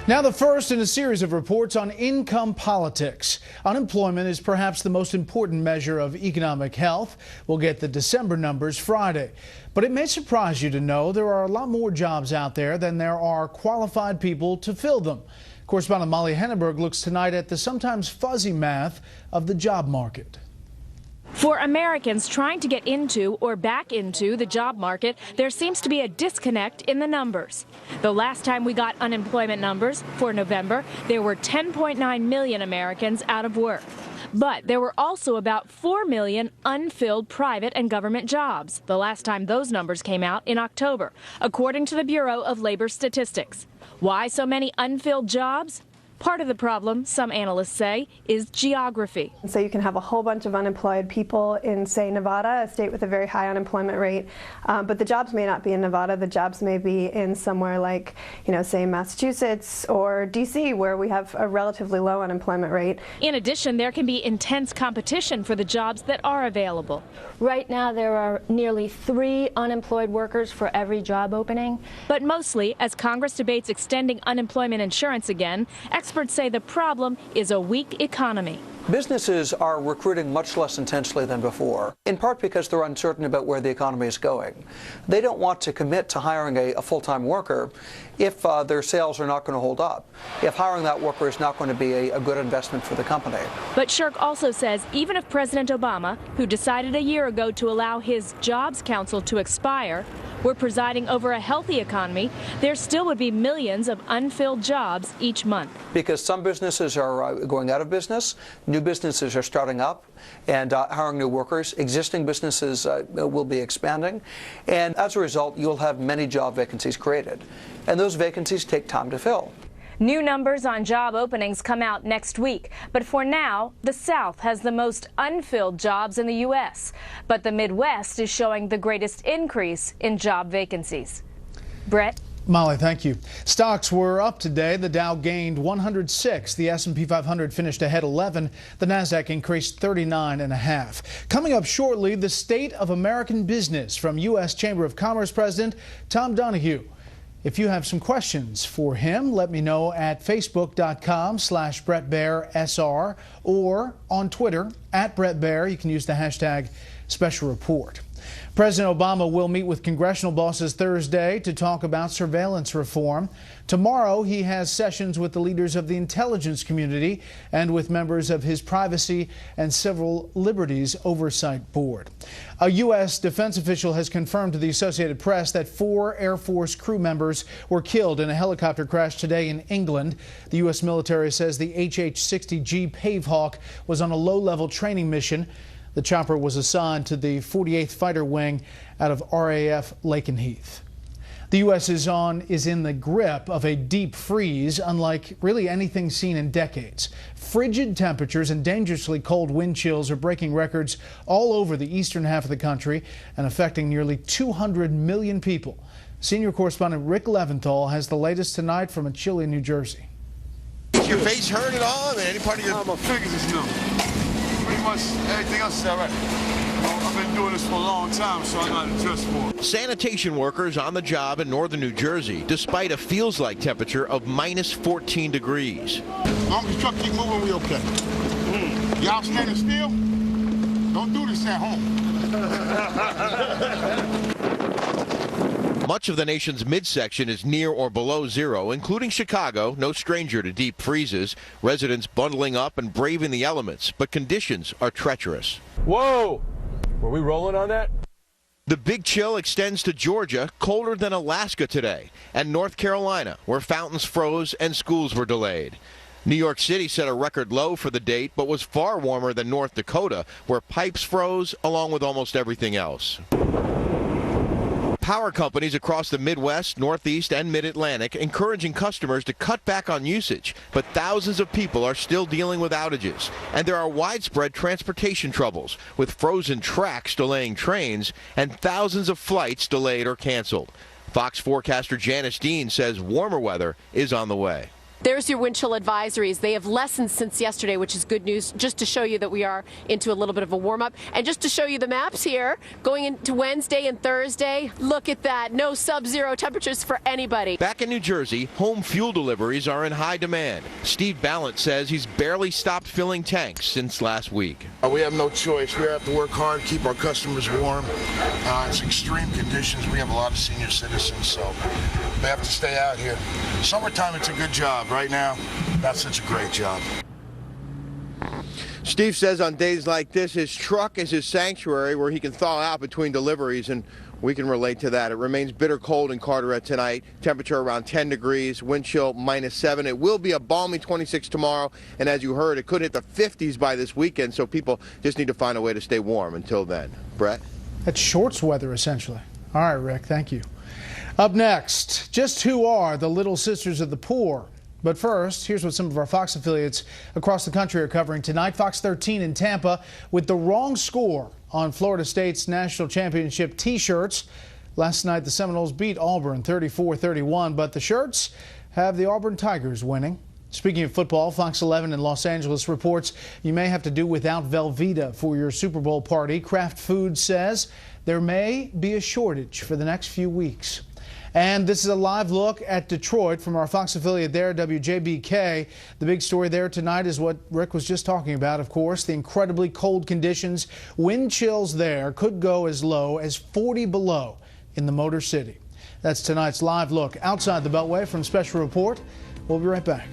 Now the first in a series of reports on income politics. Unemployment is perhaps the most important measure of economic health. We'll get the December numbers Friday. But it may surprise you to know there are a lot more jobs out there than there are qualified people to fill them. Correspondent Molly Henneberg looks tonight at the sometimes fuzzy math of the job market. For Americans trying to get into or back into the job market, there seems to be a disconnect in the numbers. The last time we got unemployment numbers for November, there were 10.9 million Americans out of work. But there were also about 4 million unfilled private and government jobs the last time those numbers came out in October, according to the Bureau of Labor Statistics. Why so many unfilled jobs? Part of the problem, some analysts say, is geography. So you can have a whole bunch of unemployed people in, say, Nevada, a state with a very high unemployment rate, but the jobs may not be in Nevada. The jobs may be in somewhere like, say, Massachusetts or D.C., where we have a relatively low unemployment rate. In addition, there can be intense competition for the jobs that are available. Right now, there are nearly 3 unemployed workers for every job opening. But mostly, as Congress debates extending unemployment insurance again, experts say the problem is a weak economy. Businesses are recruiting much less intensely than before, in part because they're uncertain about where the economy is going. They don't want to commit to hiring a full-time worker if their sales are not going to hold up, if hiring that worker is not going to be a good investment for the company. But Shirk also says even if President Obama, who decided a year ago to allow his Jobs Council to expire, were presiding over a healthy economy, there still would be millions of unfilled jobs each month. Because some businesses are going out of business, new businesses are starting up and hiring new workers. Existing businesses will be expanding. And as a result, you'll have many job vacancies created. And those vacancies take time to fill. New numbers on job openings come out next week. But for now, the South has the most unfilled jobs in the U.S. But the Midwest is showing the greatest increase in job vacancies. Brett? Molly, thank you. Stocks were up today. The Dow gained 106. The S&P 500 finished ahead 11. The Nasdaq increased 39.5. Coming up shortly, the state of American business from U.S. Chamber of Commerce President Tom Donahue. If you have some questions for him, let me know at facebook.com/BrettBairSR or on Twitter @BrettBair. You can use the hashtag Special Report. President Obama will meet with congressional bosses Thursday to talk about surveillance reform. Tomorrow, he has sessions with the leaders of the intelligence community and with members of his Privacy and Civil Liberties Oversight Board. A U.S. defense official has confirmed to the Associated Press that 4 Air Force crew members were killed in a helicopter crash today in England. The U.S. military says the HH-60G Pavehawk was on a low-level training mission. The chopper was assigned to the 48th Fighter Wing out of RAF Lakenheath. The U.S. is in the grip of a deep freeze, unlike really anything seen in decades. Frigid temperatures and dangerously cold wind chills are breaking records all over the eastern half of the country and affecting nearly 200 million people. Senior correspondent Rick Leventhal has the latest tonight from a chilly New Jersey. Is your face hurt at all? I mean, any part of your... My fingers is numb. Pretty much everything else is all right. I've been doing this for a long time, so I got to adjust for it. Sanitation workers on the job in northern New Jersey, despite a feels-like temperature of -14 degrees. As long as the truck keep moving, we okay. Y'all standing still? Don't do this at home. Much of the nation's midsection is near or below zero, including Chicago, no stranger to deep freezes. Residents bundling up and braving the elements, but conditions are treacherous. Whoa! Were we rolling on that? The big chill extends to Georgia, colder than Alaska today, and North Carolina, where fountains froze and schools were delayed. New York City set a record low for the date, but was far warmer than North Dakota, where pipes froze along with almost everything else. Power companies across the Midwest, Northeast, and Mid-Atlantic encouraging customers to cut back on usage, but thousands of people are still dealing with outages, and there are widespread transportation troubles, with frozen tracks delaying trains and thousands of flights delayed or canceled. Fox forecaster Janice Dean says warmer weather is on the way. There's your wind chill advisories. They have lessened since yesterday, which is good news, just to show you that we are into a little bit of a warm-up. And just to show you the maps here, going into Wednesday and Thursday, look at that. No sub-zero temperatures for anybody. Back in New Jersey, home fuel deliveries are in high demand. Steve Ballant says he's barely stopped filling tanks since last week. We have no choice. We have to work hard, keep our customers warm. It's extreme conditions. We have a lot of senior citizens, so they have to stay out here. Summertime, it's a good job. Right now, not such a great job. Steve says on days like this, his truck is his sanctuary where he can thaw out between deliveries, and we can relate to that. It remains bitter cold in Carteret tonight. Temperature around 10 degrees, wind chill -7. It will be a balmy 26 tomorrow, and as you heard, it could hit the 50s by this weekend, so people just need to find a way to stay warm until then. Brett? That's shorts weather, essentially. All right, Rick, thank you. Up next, just who are the Little Sisters of the Poor? But first, here's what some of our Fox affiliates across the country are covering tonight. Fox 13 in Tampa with the wrong score on Florida State's national championship T-shirts. Last night, the Seminoles beat Auburn 34-31, but the shirts have the Auburn Tigers winning. Speaking of football, Fox 11 in Los Angeles reports you may have to do without Velveeta for your Super Bowl party. Kraft Foods says there may be a shortage for the next few weeks. And this is a live look at Detroit from our Fox affiliate there, WJBK. The big story there tonight is what Rick was just talking about, of course, the incredibly cold conditions. Wind chills there could go as low as 40 below in the Motor City. That's tonight's live look outside the Beltway from Special Report. We'll be right back.